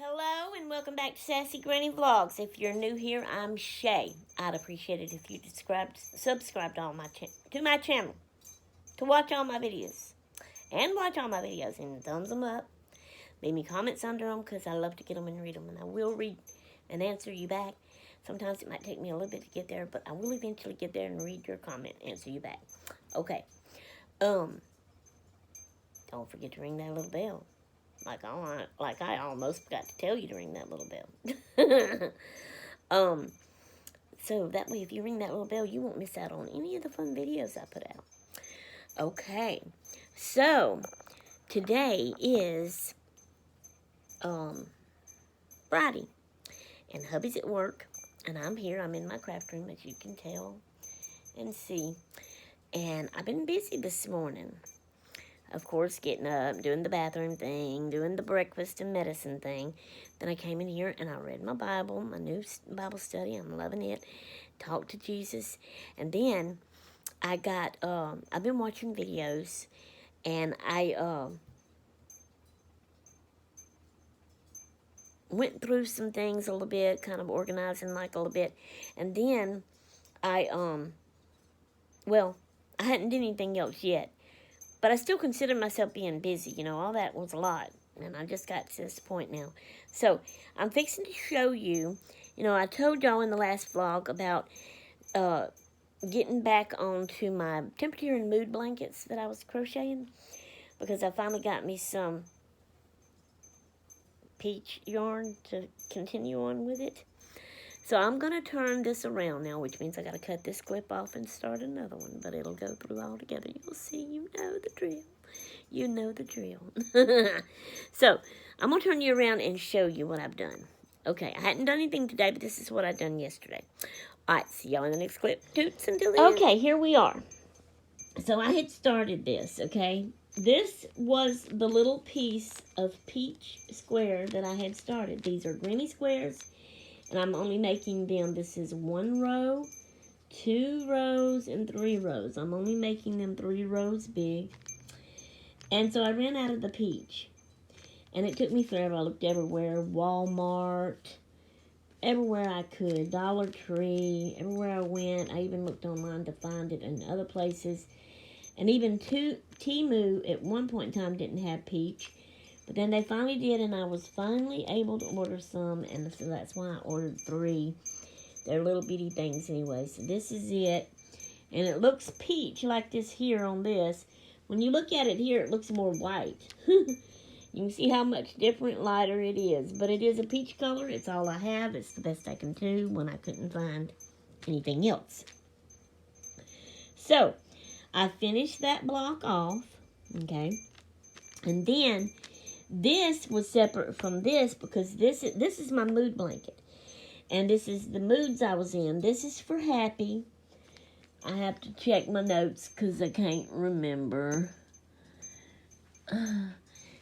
Hello and welcome back to Sassy Granny Vlogs. If you're new here, I'm Shay. I'd appreciate it if you subscribe to my channel to watch all my videos and watch all my videos and thumbs them up. Leave me comments under them because I love to get them and read them, and I will read and answer you back. Sometimes it might take me a little bit to get there, but I will eventually get there and read your comment, answer you back. Okay. Don't forget to ring that little bell. Like I almost forgot to tell you to ring that little bell. So that way if you ring that little bell, you won't miss out on any of the fun videos I put out. Okay, so today is Friday, and hubby's at work, and I'm here. I'm in my craft room, as you can tell and see, and I've been busy this morning. Of course, getting up, doing the bathroom thing, doing the breakfast and medicine thing. Then I came in here and I read my Bible, my new Bible study. I'm loving it. Talked to Jesus. And then I got, I've been watching videos, and I went through some things a little bit, kind of organizing like a little bit. And then I hadn't done anything else yet. But I still consider myself being busy. You know, all that was a lot. And I just got to this point now. So, I'm fixing to show you. You know, I told y'all in the last vlog about getting back onto my temperature and mood blankets that I was crocheting. Because I finally got me some peach yarn to continue on with it. So I'm going to turn this around now, which means I got to cut this clip off and start another one. But it'll go through all together. You'll see. You know the drill. You know the drill. So I'm going to turn you around and show you what I've done. Okay, I hadn't done anything today, but this is what I've done yesterday. All right, see y'all in the next clip. Toots until the end. Okay, here we are. So I had started this, okay? This was the little piece of peach square that I had started. These are Granny squares. And I'm only making them, this is 1 row, 2 rows, and 3 rows. I'm only making them 3 rows big. And so I ran out of the peach. And it took me forever. I looked everywhere, Walmart, everywhere I could, Dollar Tree, everywhere I went. I even looked online to find it in other places. And even Temu at one point in time didn't have peach. But then they finally did, and I was finally able to order some, and so that's why I ordered 3. They're little bitty things anyway. So this is it, and it looks peach like this here on this. When you look at it here, it looks more white. You can see how much different, lighter it is, but it is a peach color. It's all I have. It's the best I can do when I couldn't find anything else. So, I finished that block off, okay, and then this was separate from this because this is my mood blanket. And this is the moods I was in. This is for happy. I have to check my notes because I can't remember.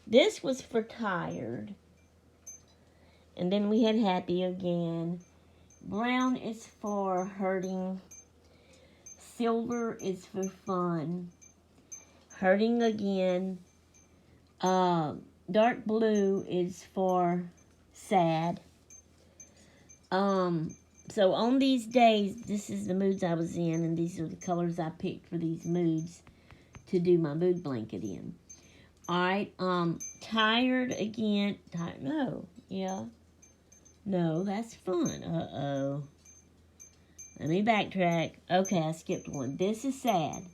This was for tired. And then we had happy again. Brown is for hurting. Silver is for fun. Hurting again. Dark blue is for sad. So on these days, this is the moods I was in, and these are the colors I picked for these moods to do my mood blanket in. Alright, tired again. No, that's fun. Uh-oh. Let me backtrack. Okay, I skipped one. This is sad.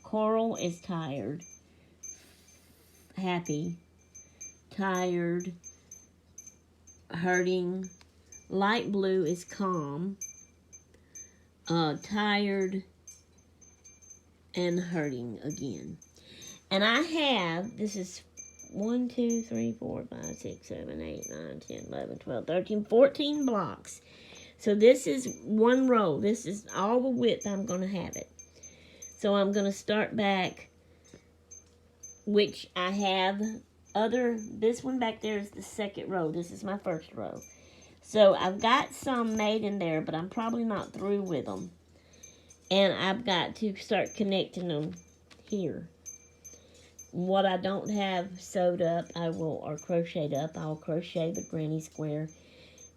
Coral is tired. Happy. Tired, hurting. Light blue is calm, tired, and hurting again. And I have, this is 1, 2, 3, 4, 5, 6, 7, 8, 9, 10, 11, 12, 13, 14 blocks. So this is 1 row. This is all the width I'm going to have it. So I'm going to start back, which I have this one back there is the 2nd row. This is my 1st row. So I've got some made in there, but I'm probably not through with them. And I've got to start connecting them here. what I don't have sewed up, or crocheted up, I'll crochet the granny square,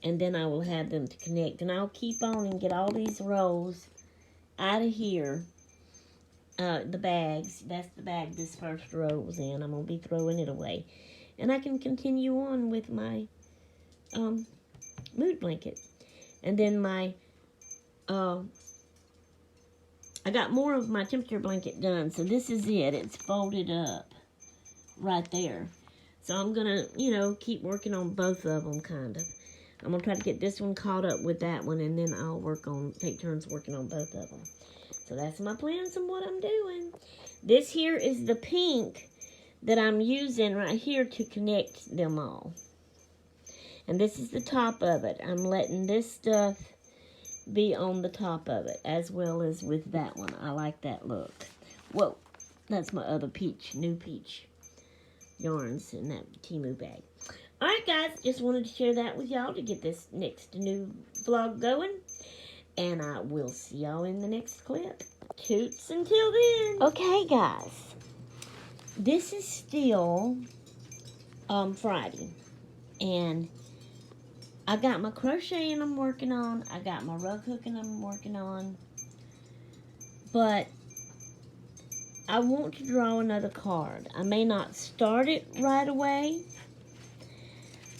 and then I will have them to connect. And I'll keep on and get all these rolls out of here. The bags, that's the bag this first row was in. I'm going to be throwing it away. And I can continue on with my mood blanket. And then my, I got more of my temperature blanket done. So this is it. It's folded up right there. So I'm going to, keep working on both of them, kind of. I'm going to try to get this one caught up with that one, and then I'll take turns working on both of them. So that's my plans and what I'm doing. This here is the pink that I'm using right here to connect them all. And this is the top of it. I'm letting this stuff be on the top of it, as well as with that one. I like that look. Whoa, that's my other new peach yarns in that Temu bag. Alright guys, just wanted to share that with y'all to get this next new vlog going. And I will see y'all in the next clip. Toots until then. Okay, guys. This is still Friday. And I got my crocheting I'm working on. I got my rug hooking I'm working on. But I want to draw another card. I may not start it right away.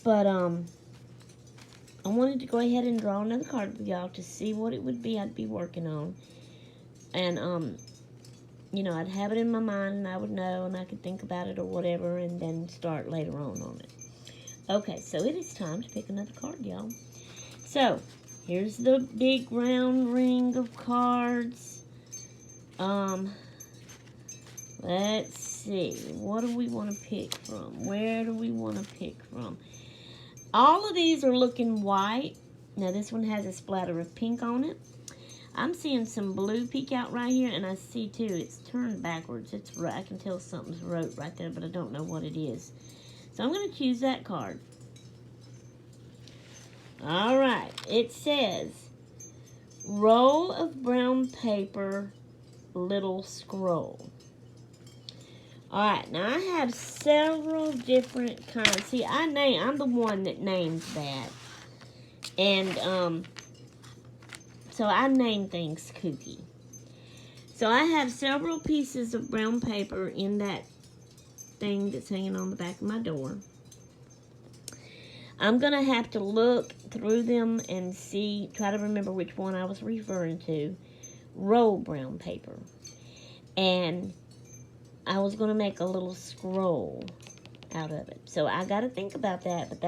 But I wanted to go ahead and draw another card for y'all to see what it would be I'd be working on. And, I'd have it in my mind and I would know and I could think about it or whatever and then start later on it. Okay, so it is time to pick another card, y'all. So, here's the big round ring of cards. Let's see. What do we want to pick from? Where do we want to pick from? All of these are looking white. Now this one has a splatter of pink on it. I'm seeing some blue peek out right here, and I see too it's turned backwards. I can tell something's wrote right there, but I don't know what it is. So I'm going to choose that card. All right. It says, roll of brown paper, little scroll. Alright, now I have several different kinds. See, I'm the one that names that. And, so I name things kooky. So I have several pieces of brown paper in that thing that's hanging on the back of my door. I'm going to have to look through them and try to remember which one I was referring to. Roll brown paper. And I was going to make a little scroll out of it. So I got to think about that. But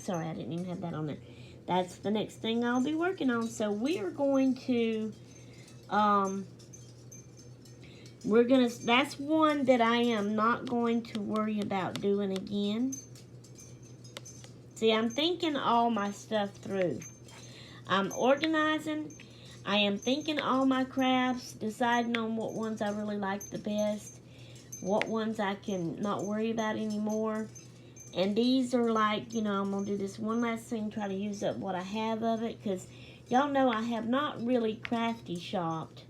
sorry, I didn't even have that on there. That's the next thing I'll be working on. So we are going to, that's one that I am not going to worry about doing again. See, I'm thinking all my stuff through. I'm organizing. I am thinking all my crafts, deciding on what ones I really like the best. What ones I can not worry about anymore. And these are like, I'm going to do this one last thing, try to use up what I have of it. Because y'all know I have not really crafty shopped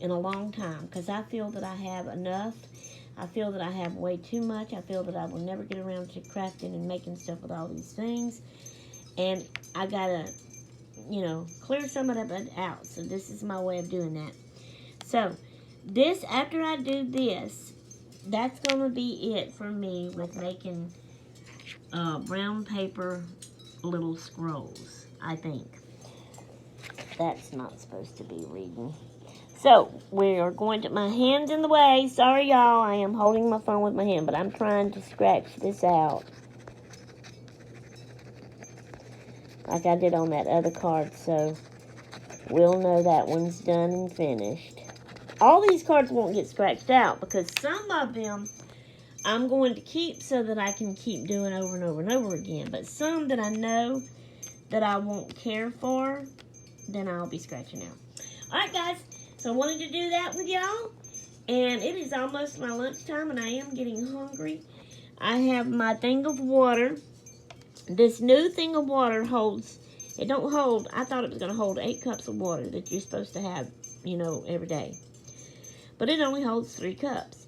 in a long time. Because I feel that I have enough. I feel that I have way too much. I feel that I will never get around to crafting and making stuff with all these things. And I got to, clear some of that out. So this is my way of doing that. So after I do this, that's going to be it for me with making brown paper little scrolls, I think. That's not supposed to be reading. So, we are going to, my hand's in the way. Sorry, y'all. I am holding my phone with my hand, but I'm trying to scratch this out. Like I did on that other card, so we'll know that one's done and finished. All these cards won't get scratched out because some of them I'm going to keep so that I can keep doing over and over and over again. But some that I know that I won't care for, then I'll be scratching out. Alright guys, so I wanted to do that with y'all. And it is almost my lunchtime and I am getting hungry. I have my thing of water. This new thing of water holds, I thought it was going to hold 8 cups of water that you're supposed to have, every day. But it only holds 3 cups.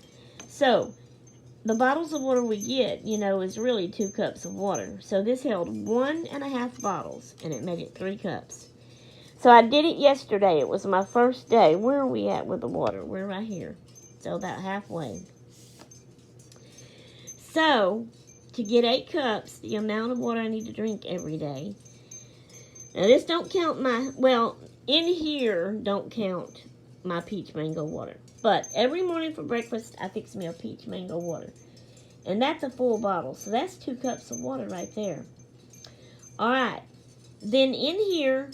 So, the bottles of water we get, is really 2 cups of water. So this held 1.5 bottles, and it made it 3 cups. So I did it yesterday. It was my first day. Where are we at with the water? We're right here. So about halfway. So, to get 8 cups, the amount of water I need to drink every day. Now this don't count in here don't count my peach mango water. But every morning for breakfast, I fix me a peach mango water. And that's a full bottle. So that's 2 cups of water right there. Alright. Then in here,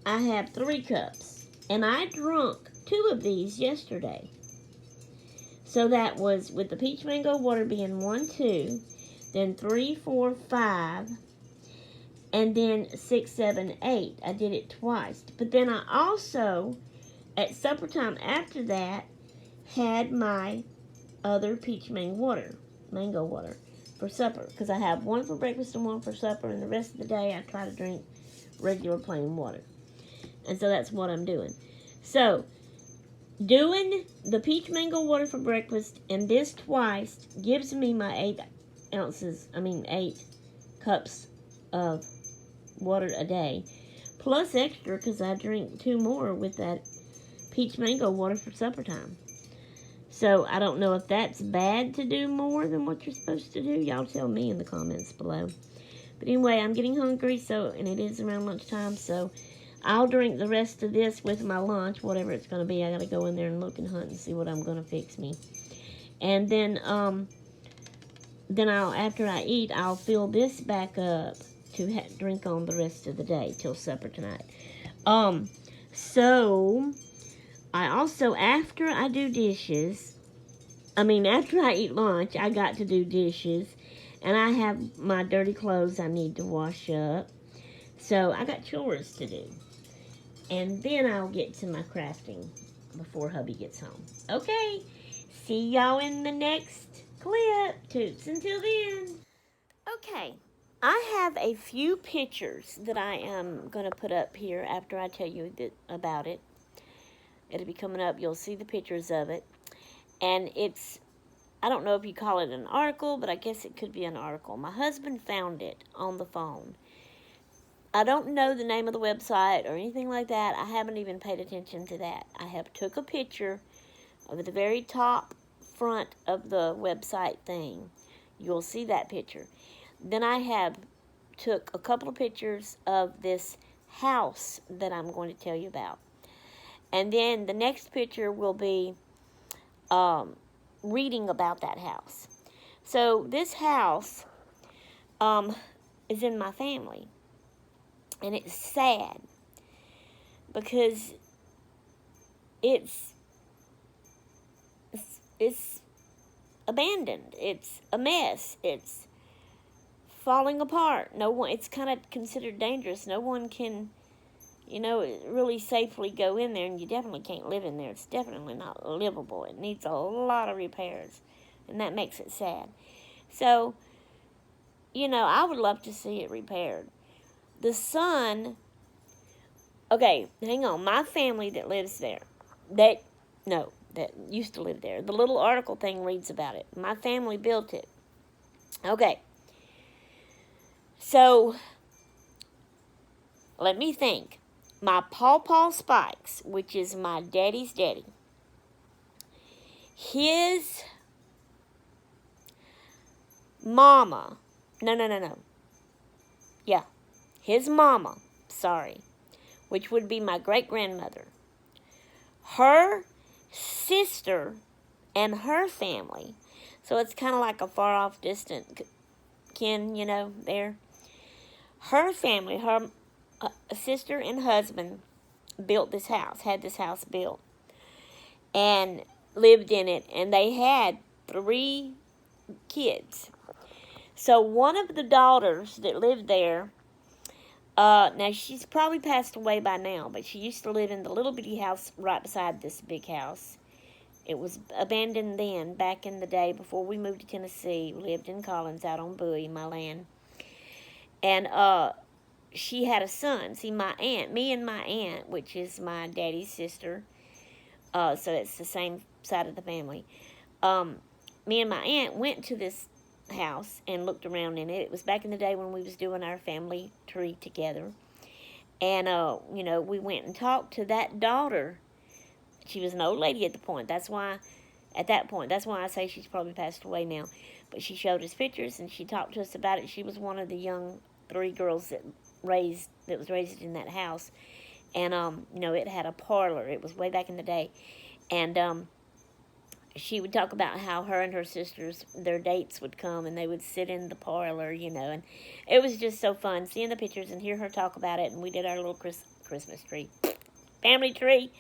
I have 3 cups. And I drunk 2 of these yesterday. So that was with the peach mango water being 1, 2. Then 3, 4, 5. And then 6, 7, 8. I did it twice. But then I also, at supper time after that, had my other peach mango water for supper. Because I have one for breakfast and one for supper. And the rest of the day, I try to drink regular plain water. And so that's what I'm doing. So, doing the peach mango water for breakfast and this twice gives me my 8 cups of water a day, plus extra because I drink 2 more with that peach mango water for supper time. So I don't know if that's bad to do more than what you're supposed to do. Y'all tell me in the comments below. But anyway, I'm getting hungry, and it is around lunchtime, so I'll drink the rest of this with my lunch, whatever it's going to be. I got to go in there and look and hunt and see what I'm going to fix me. And then after I eat, I'll fill this back up to drink on the rest of the day till supper tonight. So I also, after I eat lunch, I got to do dishes. And I have my dirty clothes I need to wash up. So I got chores to do. And then I'll get to my crafting before hubby gets home. Okay, see y'all in the next clip. Toots until then. Okay, I have a few pictures that I am going to put up here after I tell you about it. It'll be coming up. You'll see the pictures of it. And I don't know if you call it an article, but I guess it could be an article. My husband found it on the phone. I don't know the name of the website or anything like that. I haven't even paid attention to that. I have took a picture of the very top front of the website thing. You'll see that picture. Then I have took a couple of pictures of this house that I'm going to tell you about. And then the next picture will be reading about that house. So this house is in my family. And it's sad because it's abandoned. It's a mess. It's falling apart. It's kind of considered dangerous. No one can, really safely go in there, and you definitely can't live in there. It's definitely not livable. It needs a lot of repairs, and that makes it sad. So, I would love to see it repaired. The son, okay, hang on, my family that lives there, that used to live there, the little article thing reads about it. My family built it. Okay, so, let me think. My Paw Spikes, which is my daddy's daddy, his mama, no. Yeah. His mama, which would be my great-grandmother, her sister and her family, so it's kind of like a far-off distant kin, there. Her family, her sister and husband built this house, had this house built, and lived in it, and they had 3 kids. So one of the daughters that lived there, now she's probably passed away by now, but she used to live in the little bitty house right beside this big house. It was abandoned then, back in the day before we moved to Tennessee. We lived in Collins out on Bowie, my land. And she had a son. See, me and my aunt, which is my daddy's sister, so it's the same side of the family. me and my aunt went to this house and looked around in it. It was back in the day when we was doing our family tree together. And, we went and talked to that daughter. She was an old lady at that point, that's why I say she's probably passed away now. But she showed us pictures and she talked to us about it. She was one of the young 3 girls that was raised in that house. And, it had a parlor. It was way back in the day. And, she would talk about how her and her sisters, their dates would come and they would sit in the parlor, and it was just so fun seeing the pictures and hear her talk about it. And we did our little Christmas tree, family tree,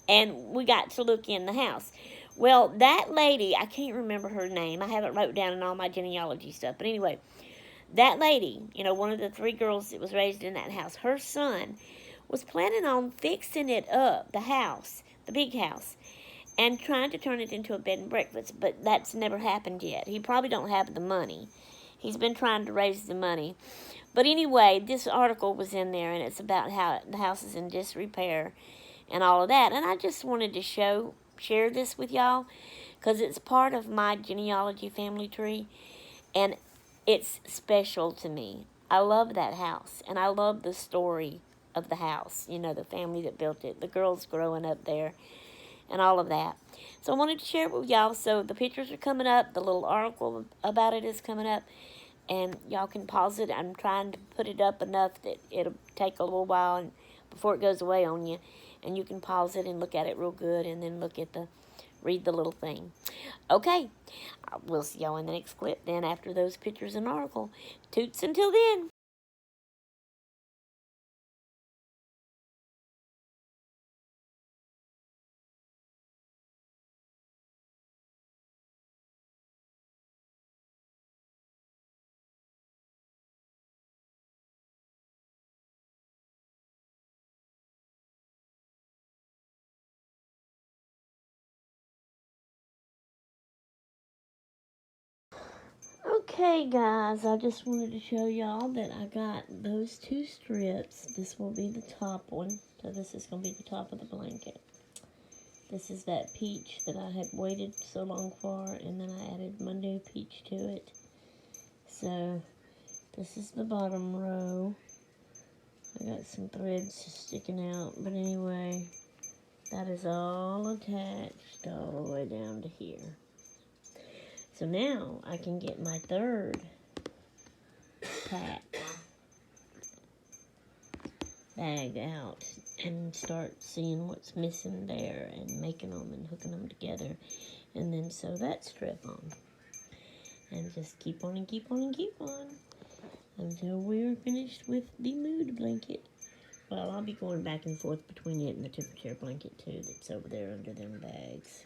and we got to look in the house. Well, that lady, I can't remember her name. I have it wrote down in all my genealogy stuff. But anyway, that lady, one of the 3 girls that was raised in that house, her son was planning on fixing it up, the house, the big house, and trying to turn it into a bed and breakfast, but that's never happened yet. He probably don't have the money. He's been trying to raise the money. But anyway, this article was in there, and it's about how the house is in disrepair and all of that. And I just wanted to share this with y'all because it's part of my genealogy family tree, and it's special to me. I love that house, and I love the story of the house, the family that built it, the girls growing up there, and all of that. So I wanted to share it with y'all. So the pictures are coming up. The little article about it is coming up. And y'all can pause it. I'm trying to put it up enough that it'll take a little while and before it goes away on you. And you can pause it and look at it real good and then read the little thing. Okay. We'll see y'all in the next clip then after those pictures and article. Toots until then. Okay, guys, I just wanted to show y'all that I got those 2 strips. This will be the top one. So this is going to be the top of the blanket. This is that peach that I had waited so long for, and then I added my new peach to it. So this is the bottom row. I got some threads sticking out, but anyway, that is all attached all the way down to here. So now I can get my 3rd pack bag out and start seeing what's missing there and making them and hooking them together, and then sew that strip on and just keep on and keep on and keep on until we're finished with the mood blanket. Well, I'll be going back and forth between it and the temperature blanket too that's over there under them bags.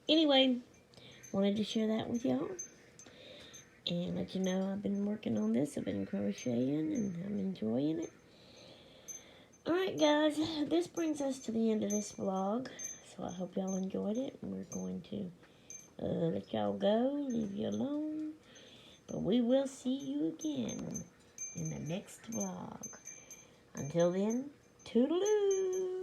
Anyway, wanted to share that with y'all and let you know I've been working on this. I've been crocheting and I'm enjoying it. Alright, guys, this brings us to the end of this vlog. So I hope y'all enjoyed it. We're going to let y'all go, leave you alone. But we will see you again in the next vlog. Until then, toodaloo!